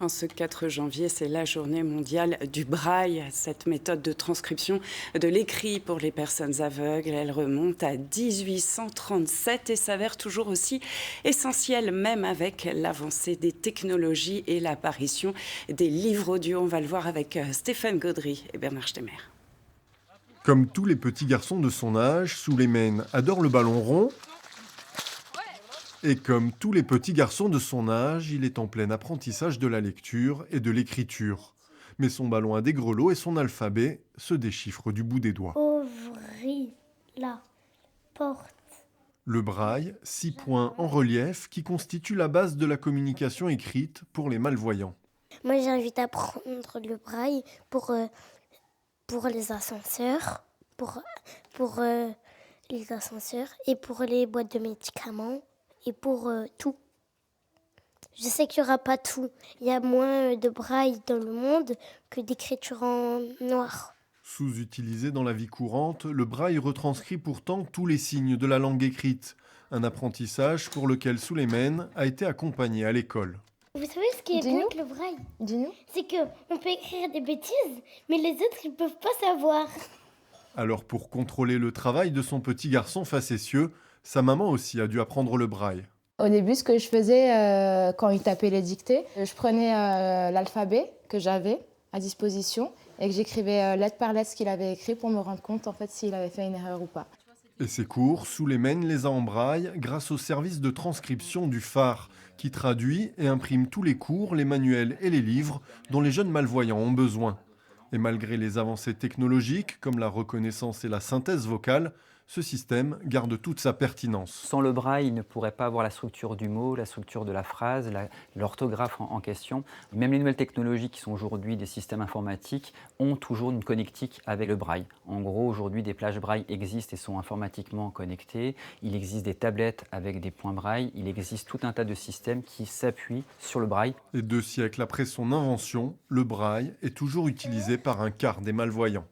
En ce 4 janvier, c'est la journée mondiale du braille. Cette méthode de transcription de l'écrit pour les personnes aveugles, elle remonte à 1837 et s'avère toujours aussi essentielle, même avec l'avancée des technologies et l'apparition des livres audio. On va le voir avec Stéphane Gaudry et Bernard Stemmer. Comme tous les petits garçons de son âge, Souleymane adore le ballon rond. Et comme tous les petits garçons de son âge, il est en plein apprentissage de la lecture et de l'écriture. Mais son ballon a des grelots et son alphabet se déchiffre du bout des doigts. Ouvrir la porte. Le braille, 6 points en relief qui constituent la base de la communication écrite pour les malvoyants. Moi, j'ai envie d'apprendre le braille pour les ascenseurs, pour les ascenseurs et pour les boîtes de médicaments et pour tout. Je sais qu'il n'y aura pas tout. Il y a moins de braille dans le monde que d'écriture en noir. Sous-utilisé dans la vie courante, le braille retranscrit pourtant tous les signes de la langue écrite. Un apprentissage pour lequel Souleymane a été accompagné à l'école. Vous savez ce qui est bien avec le braille? Dis-nous. C'est qu'on peut écrire des bêtises, mais les autres, ils ne peuvent pas savoir. Alors pour contrôler le travail de son petit garçon facétieux, sa maman aussi a dû apprendre le braille. Au début, ce que je faisais quand il tapait les dictées, je prenais l'alphabet que j'avais à disposition et que j'écrivais lettre par lettre ce qu'il avait écrit pour me rendre compte en fait s'il avait fait une erreur ou pas. Et ses cours, Souleymane les a en braille grâce au service de transcription du phare, qui traduit et imprime tous les cours, les manuels et les livres dont les jeunes malvoyants ont besoin. Et malgré les avancées technologiques, comme la reconnaissance et la synthèse vocale, ce système garde toute sa pertinence. Sans le braille, il ne pourrait pas avoir la structure du mot, la structure de la phrase, l'orthographe en question. Même les nouvelles technologies qui sont aujourd'hui des systèmes informatiques ont toujours une connectique avec le braille. En gros, aujourd'hui, des plages braille existent et sont informatiquement connectées. Il existe des tablettes avec des points braille. Il existe tout un tas de systèmes qui s'appuient sur le braille. Et 2 siècles après son invention, le braille est toujours utilisé par un quart des malvoyants.